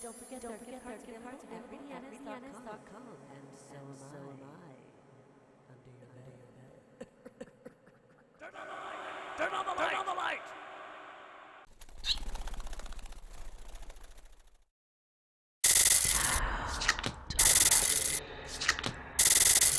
Don't forget our gift cards at RitaYanez.com, and so am I. Under your bed. Turn on the light! Turn on the light! Turn on the light!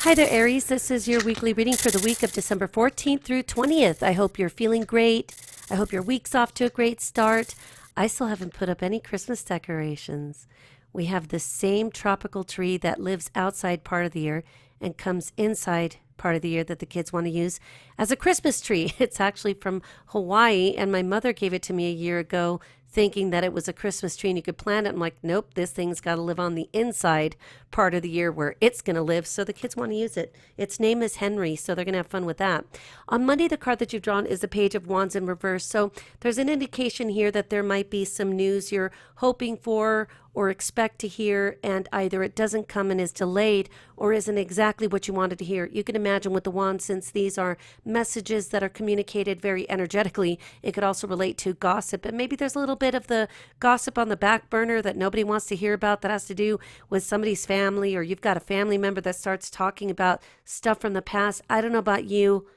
Hi there, Aries. This is your weekly reading for the week of December 14th through 20th. I hope you're feeling great. I hope your week's off to a great start. I still haven't put up any Christmas decorations. We have the same tropical tree that lives outside part of the year and comes inside part of the year that the kids want to use as a Christmas tree. It's actually from Hawaii, and my mother gave it to me a year ago thinking that it was a Christmas tree and you could plant it. I'm like, nope, this thing's got to live on the inside part of the year where it's going to live, so the kids want to use it. Its name is Henry, so they're going to have fun with that. On Monday, the card that you've drawn is the Page of Wands in reverse, so there's an indication here that there might be some news you're hoping for or expect to hear, and either it doesn't come and is delayed or isn't exactly what you wanted to hear. You can imagine with the wands, since these are messages that are communicated very energetically, it could also relate to gossip, and maybe there's a little bit of the gossip on the back burner that nobody wants to hear about that has to do with somebody's family, or you've got a family member that starts talking about stuff from the past. I don't know about you.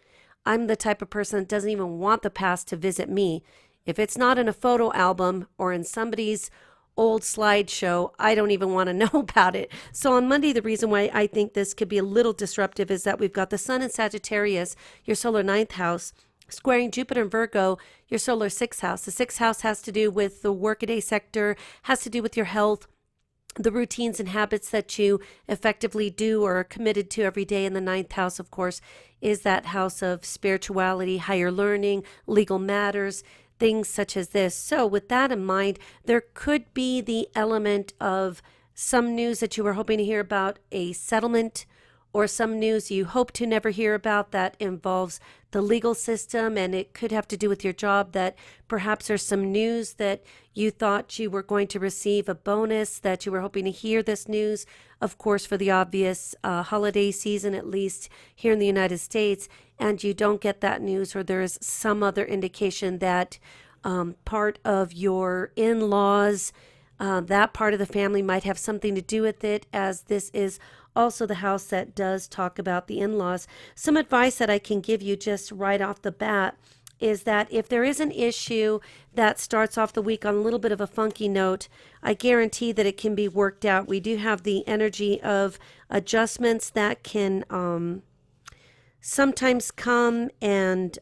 I'm the type of person that doesn't even want the past to visit me. If it's not in a photo album or in somebody's old slideshow, I don't even want to know about it. So on Monday, the reason why I think this could be a little disruptive is that we've got the Sun in Sagittarius, your solar ninth house, squaring Jupiter and Virgo, your solar sixth house. The sixth house has to do with the workaday sector, has to do with your health, the routines and habits that you effectively do or are committed to every day. And the ninth house, of course, is that house of spirituality, higher learning, legal matters, things such as this. So with that in mind, there could be the element of some news that you were hoping to hear about, a settlement, or some news you hope to never hear about that involves the legal system, and it could have to do with your job, that perhaps there's some news that you thought you were going to receive a bonus, that you were hoping to hear this news, of course, for the obvious holiday season, at least here in the United States, and you don't get that news, or there's some other indication that part of your in-laws, that part of the family might have something to do with it, as this is also the house that does talk about the in-laws. Some advice that I can give you just right off the bat is that if there is an issue that starts off the week on a little bit of a funky note, I guarantee that it can be worked out. We do have the energy of adjustments that can sometimes come and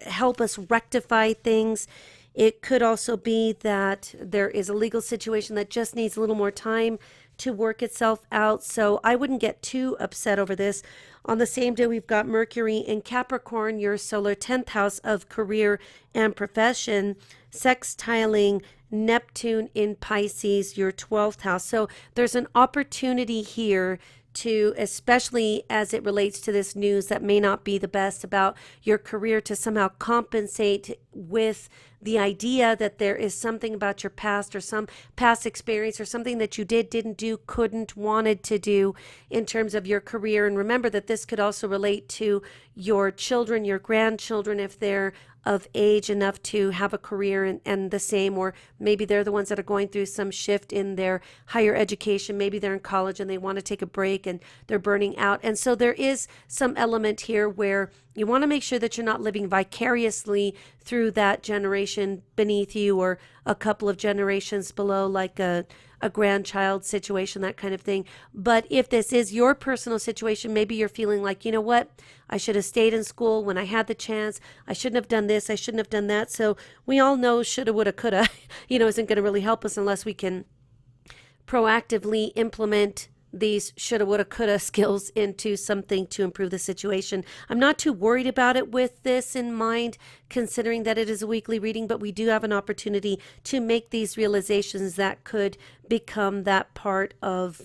help us rectify things. It could also be that there is a legal situation that just needs a little more time to work itself out. So I wouldn't get too upset over this. On the same day, we've got Mercury in Capricorn, your solar 10th house of career and profession, sextiling Neptune in Pisces, your 12th house. So there's an opportunity here to, especially as it relates to this news that may not be the best about your career, to somehow compensate with the idea that there is something about your past or some past experience or something that you didn't do, couldn't, wanted to do in terms of your career. And remember that this could also relate to your children, your grandchildren, if they're of age enough to have a career, and the same, or maybe they're the ones that are going through some shift in their higher education. Maybe they're in college and they want to take a break and they're burning out. And so there is some element here where You want to make sure that you're not living vicariously through that generation beneath you or a couple of generations below, like a grandchild situation, that kind of thing. But if this is your personal situation, maybe you're feeling like, you know what, I should have stayed in school when I had the chance. I shouldn't have done this. I shouldn't have done that. So we all know shoulda, woulda, coulda, isn't going to really help us unless we can proactively implement these shoulda, woulda, coulda skills into something to improve the situation. I'm not too worried about it with this in mind, considering that it is a weekly reading, but we do have an opportunity to make these realizations that could become that part of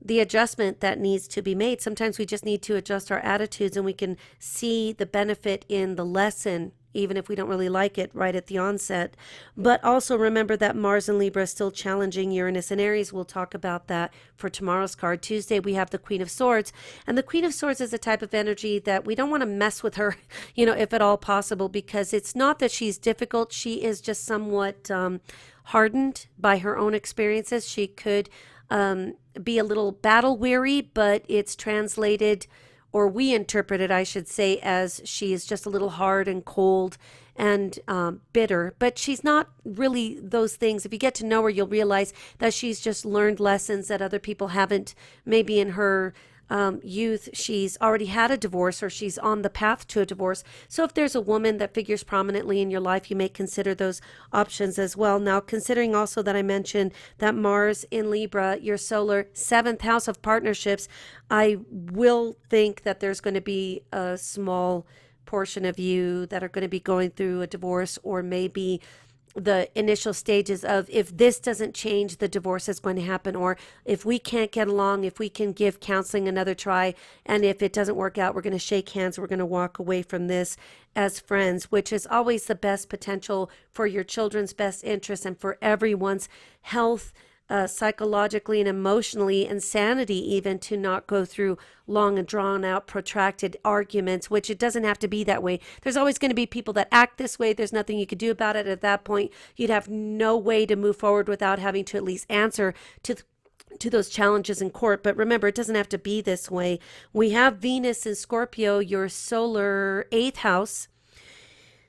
the adjustment that needs to be made. Sometimes we just need to adjust our attitudes, and we can see the benefit in the lesson, even if we don't really like it right at the onset. But also remember that Mars and Libra is still challenging Uranus and Aries. We'll talk about that for tomorrow's card. Tuesday, we have the Queen of Swords. And the Queen of Swords is a type of energy that we don't want to mess with her, if at all possible, because it's not that she's difficult. She is just somewhat hardened by her own experiences. She could be a little battle weary, but it's translated, or we interpret it, I should say, as she is just a little hard and cold and bitter. But she's not really those things. If you get to know her, you'll realize that she's just learned lessons that other people haven't. Maybe in her youth, she's already had a divorce, or she's on the path to a divorce. So if there's a woman that figures prominently in your life, you may consider those options as well. Now, considering also that I mentioned that Mars in Libra, your solar 7th house of partnerships, I will think that there's going to be a small portion of you that are going to be going through a divorce, or maybe the initial stages of, if this doesn't change, the divorce is going to happen, or if we can't get along, if we can give counseling another try, and if it doesn't work out, we're going to shake hands, we're going to walk away from this as friends, which is always the best potential for your children's best interest and for everyone's health, psychologically and emotionally, and sanity, even, to not go through long and drawn out protracted arguments, which it doesn't have to be that way. There's always going to be people that act this way. There's nothing you could do about it. At that point, you'd have no way to move forward without having to at least answer to those challenges in court. But remember, it doesn't have to be this way. We have Venus in Scorpio, your solar 8th house,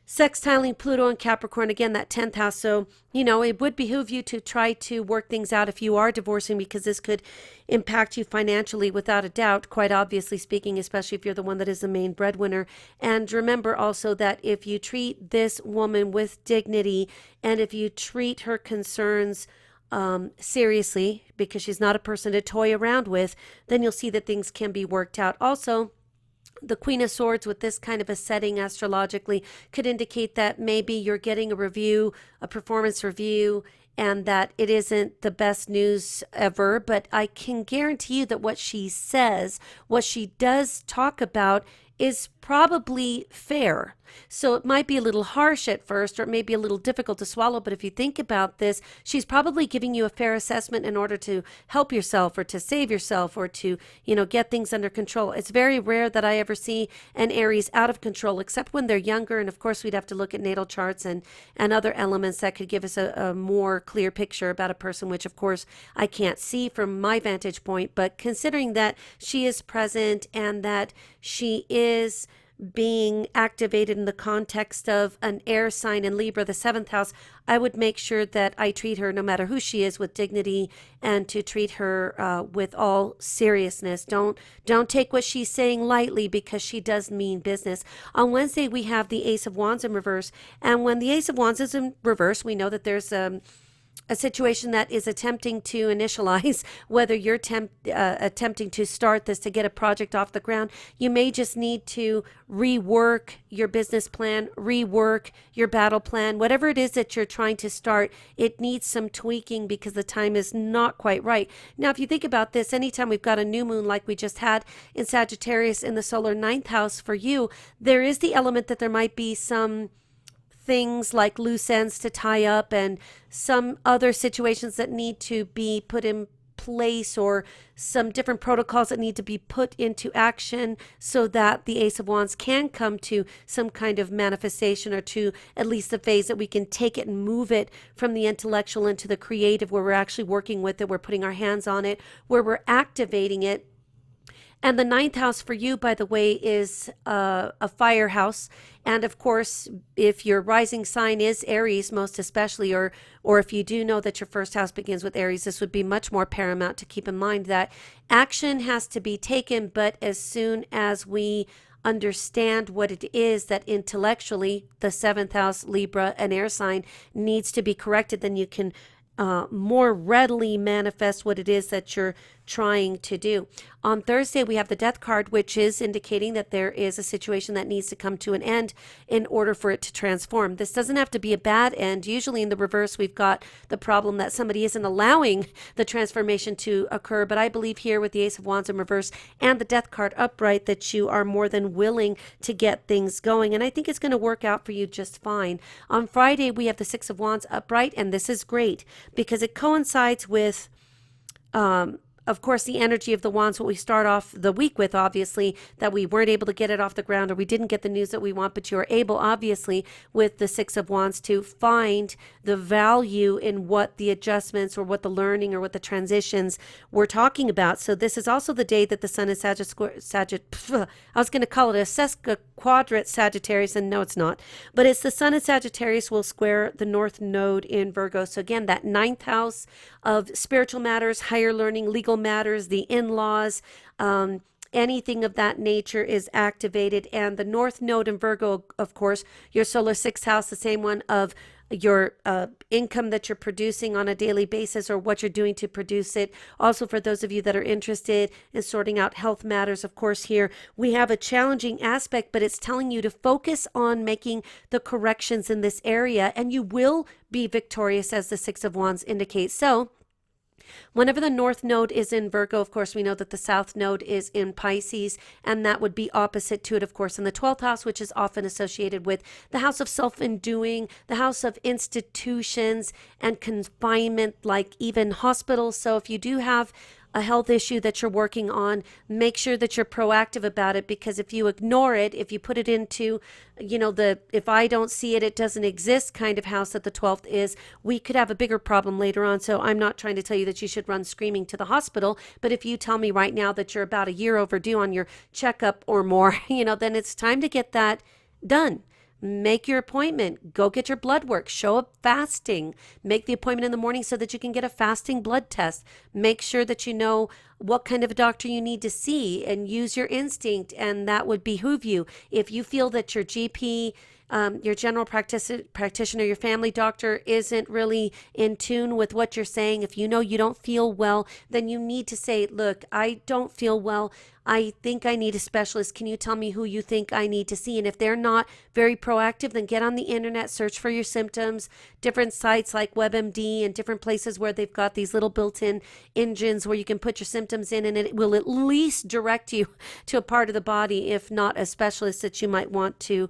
sextiling Pluto and Capricorn, again, that 10th house. So, it would behoove you to try to work things out if you are divorcing, because this could impact you financially without a doubt, quite obviously speaking, especially if you're the one that is the main breadwinner. And remember also that if you treat this woman with dignity, and if you treat her concerns seriously, because she's not a person to toy around with, then you'll see that things can be worked out. Also, the Queen of Swords with this kind of a setting astrologically could indicate that maybe you're getting a review, a performance review, and that it isn't the best news ever. But I can guarantee you that what she says, what she does talk about, is probably fair. So it might be a little harsh at first, or it may be a little difficult to swallow, but if you think about this, she's probably giving you a fair assessment in order to help yourself, or to save yourself, or to, get things under control. It's very rare that I ever see an Aries out of control, except when they're younger, and of course we'd have to look at natal charts and other elements that could give us a more clear picture about a person, which of course I can't see from my vantage point. But considering that she is present, and that she is being activated in the context of an air sign in Libra, the 7th house, I would make sure that I treat her, no matter who she is, with dignity, and to treat her with all seriousness. Don't take what she's saying lightly, because she does mean business. On Wednesday, we have the Ace of Wands in reverse, and when the Ace of Wands is in reverse, we know that there's a situation that is attempting to initialize, whether you're attempting to start this, to get a project off the ground. You may just need to rework your business plan, rework your battle plan, whatever it is that you're trying to start. It needs some tweaking, because the time is not quite right. Now, if you think about this, anytime we've got a new moon like we just had in Sagittarius in the solar 9th house for you, there is the element that there might be some things like loose ends to tie up, and some other situations that need to be put in place, or some different protocols that need to be put into action, so that the Ace of Wands can come to some kind of manifestation, or to at least the phase that we can take it and move it from the intellectual into the creative, where we're actually working with it, we're putting our hands on it, where we're activating it. And the ninth house for you, by the way, is a fire house. And of course, if your rising sign is Aries, most especially, or if you do know that your first house begins with Aries, this would be much more paramount to keep in mind that action has to be taken. But as soon as we understand what it is that intellectually the seventh house, Libra, an air sign, needs to be corrected, then you can more readily manifest what it is that you're trying to do. On Thursday, we have the death card, which is indicating that there is a situation that needs to come to an end in order for it to transform. This doesn't have to be a bad end. Usually in the reverse, we've got the problem that somebody isn't allowing the transformation to occur. But I believe here with the Ace of Wands in reverse and the death card upright that you are more than willing to get things going. And I think it's going to work out for you just fine. On Friday, we have the Six of Wands upright, and this is great because it coincides with of course, the energy of the wands, what we start off the week with, obviously, that we weren't able to get it off the ground or we didn't get the news that we want, but you are able, obviously, with the Six of Wands to find the value in what the adjustments or what the learning or what the transitions we're talking about. So this is also the day that the sun is I was going to call it a sesquiquadrate Sagittarius, and no, it's not. But it's the sun in Sagittarius will square the North Node in Virgo. So again, that ninth house of spiritual matters, higher learning, legal matters, the in-laws, anything of that nature is activated. And the North Node in Virgo, of course, your solar sixth house, the same one of your income that you're producing on a daily basis or what you're doing to produce it. Also, for those of you that are interested in sorting out health matters, of course, here we have a challenging aspect, but it's telling you to focus on making the corrections in this area, and you will be victorious, as the Six of Wands indicates. So whenever the North Node is in Virgo, of course, we know that the South Node is in Pisces, and that would be opposite to it, of course, in the 12th house, which is often associated with the house of self-undoing, the house of institutions and confinement, like even hospitals. So if you do have a health issue that you're working on, make sure that you're proactive about it, because if you ignore it, if you put it into, the if I don't see it, it doesn't exist kind of house that the 12th is, we could have a bigger problem later on. So I'm not trying to tell you that you should run screaming to the hospital, but if you tell me right now that you're about a year overdue on your checkup or more, then it's time to get that done. Make your appointment, go get your blood work, show up fasting, make the appointment in the morning so that you can get a fasting blood test. Make sure that you know what kind of a doctor you need to see and use your instinct, and that would behoove you. If you feel that your GP, your general practitioner, your family doctor isn't really in tune with what you're saying, if you know you don't feel well, then you need to say, look, I don't feel well. I think I need a specialist. Can you tell me who you think I need to see? And if they're not very proactive, then get on the internet, search for your symptoms, different sites like WebMD and different places where they've got these little built-in engines where you can put your symptoms in, and it will at least direct you to a part of the body, if not a specialist that you might want to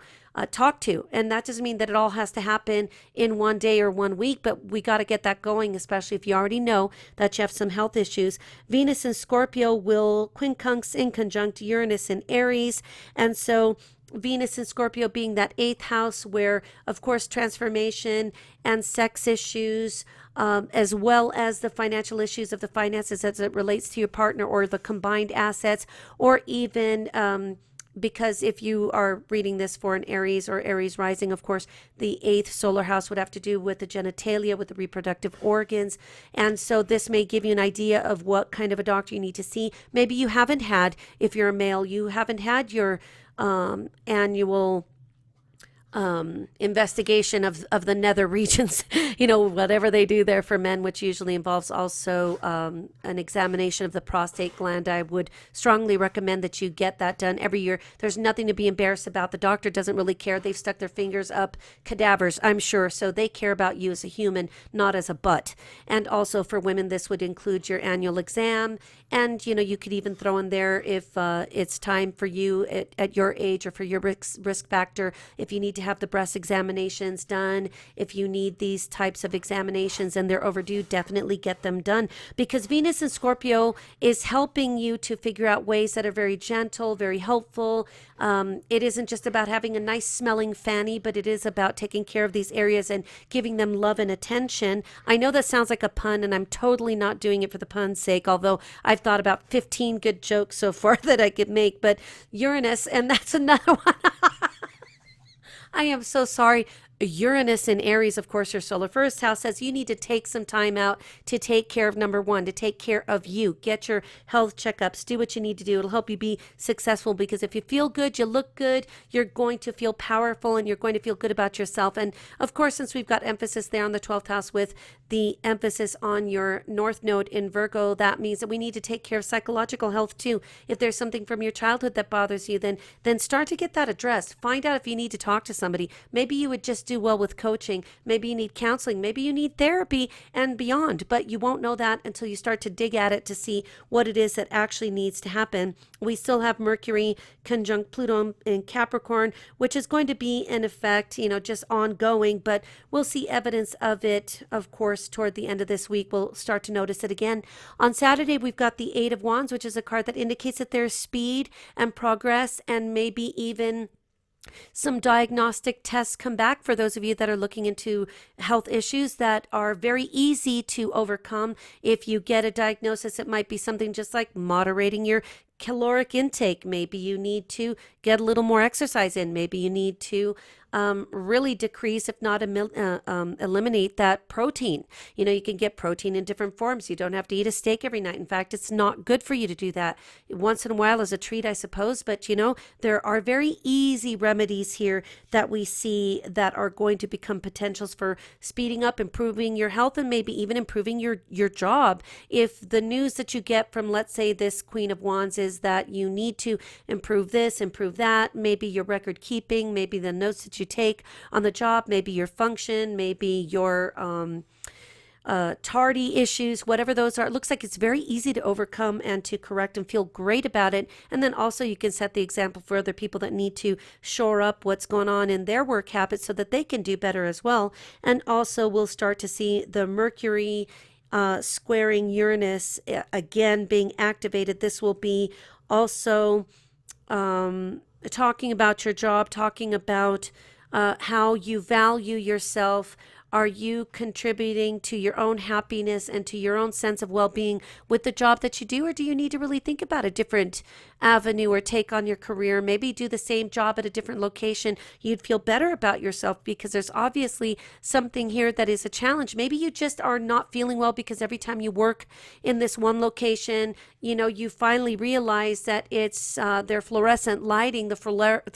talk to. And that doesn't mean that it all has to happen in one day or 1 week, but we got to get that going, especially if you already know that you have some health issues. Venus in Scorpio will quincunx in conjunct Uranus in Aries. And so Venus in Scorpio being that eighth house where, of course, transformation and sex issues, as well as the financial issues of the finances as it relates to your partner or the combined assets, or even because if you are reading this for an Aries or Aries rising, of course, the eighth solar house would have to do with the genitalia, with the reproductive organs. And so this may give you an idea of what kind of a doctor you need to see. Maybe you haven't had, if you're a male, you haven't had your annual investigation of the nether regions, whatever they do there for men, which usually involves also an examination of the prostate gland. I would strongly recommend that you get that done every year. There's nothing to be embarrassed about. The doctor doesn't really care. They've stuck their fingers up cadavers, I'm sure, so they care about you as a human, not as a butt. And also for women, this would include your annual exam, and you could even throw in there if it's time for you at your age or for your risk factor, if you need to to have the breast examinations done, if you need these types of examinations and they're overdue, definitely get them done, because Venus in Scorpio is helping you to figure out ways that are very gentle, very helpful. It isn't just about having a nice smelling fanny, but it is about taking care of these areas and giving them love and attention. I know that sounds like a pun, and I'm totally not doing it for the pun's sake, although I've thought about 15 good jokes so far that I could make, but Uranus, and that's another one. I am so sorry. Uranus in Aries, of course, your solar first house, says you need to take some time out to take care of number one, to take care of you. Get your health checkups, do what you need to do. It'll help you be successful, because if you feel good, you look good, you're going to feel powerful, and you're going to feel good about yourself. And of course, since we've got emphasis there on the 12th house with the emphasis on your North Node in Virgo, that means that we need to take care of psychological health too. If there's something from your childhood that bothers you, then start to get that addressed. Find out if you need to talk to somebody. Maybe you would just do well with coaching. Maybe you need counseling. Maybe you need therapy and beyond, but you won't know that until you start to dig at it to see what it is that actually needs to happen. We still have Mercury conjunct Pluto in Capricorn, which is going to be in effect, just ongoing, but we'll see evidence of it, of course, toward the end of this week. We'll start to notice it again. On Saturday, we've got the Eight of Wands, which is a card that indicates that there's speed and progress, and maybe even some diagnostic tests come back for those of you that are looking into health issues that are very easy to overcome. If you get a diagnosis, it might be something just like moderating your caloric intake. Maybe you need to get a little more exercise in. Maybe you need to really decrease, if not eliminate that protein. You can get protein in different forms. You don't have to eat a steak every night. In fact, it's not good for you to do that. Once in a while as a treat, I suppose, but there are very easy remedies here that we see that are going to become potentials for speeding up, improving your health, and maybe even improving your job. If the news that you get from, let's say, this Queen of Wands is that you need to improve this, improve that, maybe your record keeping, maybe the notes that you take on the job, maybe your function, maybe your tardy issues, whatever those are, it looks like it's very easy to overcome and to correct and feel great about it. And then also you can set the example for other people that need to shore up what's going on in their work habits so that they can do better as well. And also we'll start to see the Mercury squaring Uranus again being activated. This will be also talking about your job, talking about how you value yourself. Are you contributing to your own happiness and to your own sense of well-being with the job that you do? Or do you need to really think about a different avenue or take on your career? Maybe do the same job at a different location. You'd feel better about yourself because there's obviously something here that is a challenge. Maybe you just are not feeling well because every time you work in this one location, you finally realize that it's their fluorescent lighting, the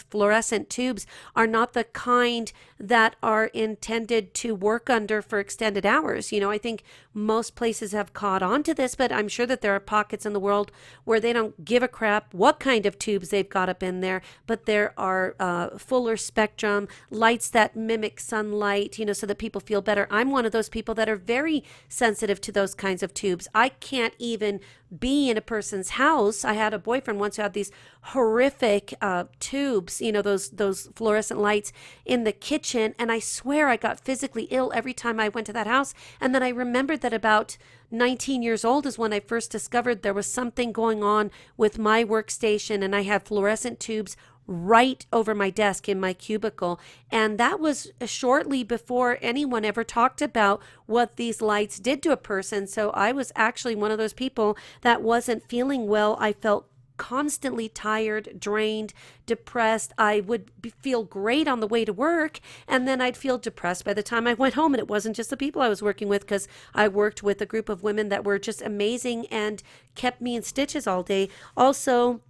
fluorescent tubes are not the kind that are intended to work under for extended hours. I think most places have caught on to this, but I'm sure that there are pockets in the world where they don't give a crap what kind of tubes they've got up in there, but there are fuller spectrum lights that mimic sunlight, so that people feel better. I'm one of those people that are very sensitive to those kinds of tubes. I can't even be in a person's house. I had a boyfriend once who had these horrific tubes, those fluorescent lights in the kitchen, and I swear I got physically ill every time I went to that house. And then I remembered that about 19 years old is when I first discovered there was something going on with my workstation, and I had fluorescent tubes right over my desk in my cubicle. And that was shortly before anyone ever talked about what these lights did to a person. So I was actually one of those people that wasn't feeling well. I felt constantly tired, drained, depressed. I would feel great on the way to work, and then I'd feel depressed by the time I went home. And it wasn't just the people I was working with, because I worked with a group of women that were just amazing and kept me in stitches all day. Also,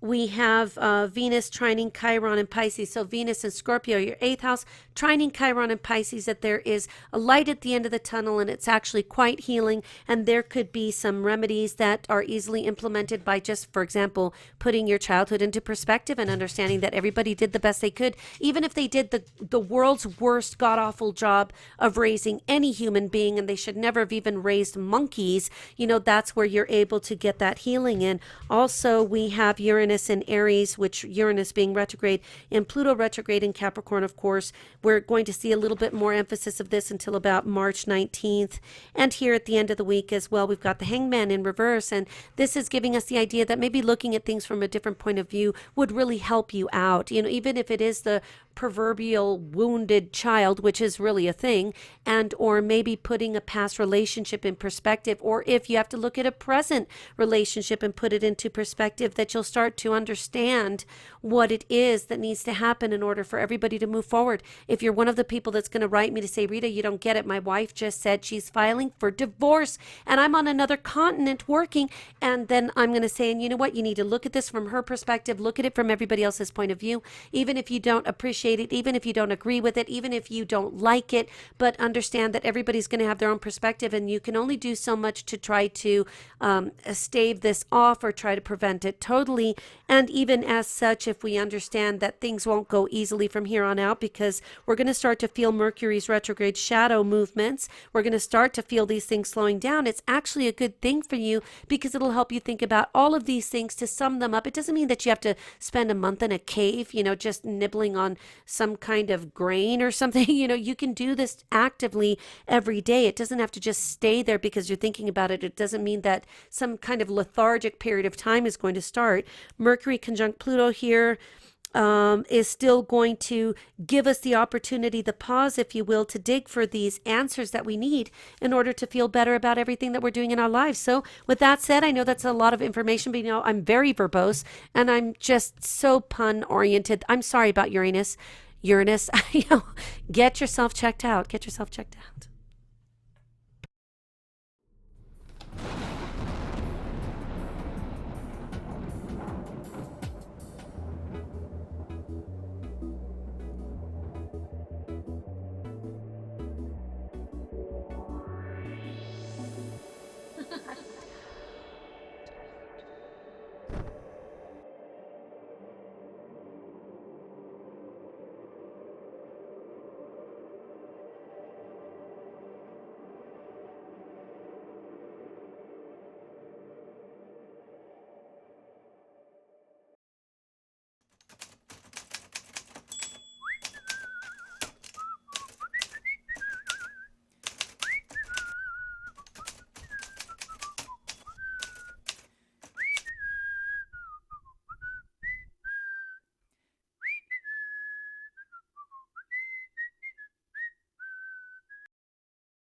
we have Venus trining Chiron in Pisces. So Venus in Scorpio, your 8th house, trining Chiron in Pisces, that there is a light at the end of the tunnel, and it's actually quite healing. And there could be some remedies that are easily implemented by just, for example, putting your childhood into perspective and understanding that everybody did the best they could. Even if they did the world's worst god-awful job of raising any human being, and they should never have even raised monkeys, that's where you're able to get that healing in. Also, we have Uranus Uranus in Aries, which Uranus being retrograde, and Pluto retrograde in Capricorn, of course. We're going to see a little bit more emphasis of this until about March 19th. And here at the end of the week as well, we've got the Hangman in reverse. And this is giving us the idea that maybe looking at things from a different point of view would really help you out. You know, even if it is the proverbial wounded child, which is really a thing, and or maybe putting a past relationship in perspective, or if you have to look at a present relationship and put it into perspective, that you'll start to understand what it is that needs to happen in order for everybody to move forward. If you're one of the people that's going to write me to say, Rita, you don't get it. My wife just said she's filing for divorce and I'm on another continent working. And then I'm going to say, and you know what? You need to look at this from her perspective, look at it from everybody else's point of view, even if you don't appreciate it, even if you don't agree with it, even if you don't like it, but understand that everybody's going to have their own perspective and you can only do so much to try to stave this off or try to prevent it totally. And even as such, if we understand that things won't go easily from here on out, because we're going to start to feel Mercury's retrograde shadow movements, we're going to start to feel these things slowing down. It's actually a good thing for you because it'll help you think about all of these things to sum them up. It doesn't mean that you have to spend a month in a cave, you know, just nibbling on some kind of grain or something. You know, you can do this actively every day. It doesn't have to just stay there because you're thinking about it. It doesn't mean that some kind of lethargic period of time is going to start. Mercury conjunct Pluto here is still going to give us the opportunity, the pause, if you will, to dig for these answers that we need in order to feel better about everything that we're doing in our lives. So with that said, I know that's a lot of information, but you know, I'm very verbose and I'm just so pun oriented. I'm sorry about Uranus, you know, get yourself checked out.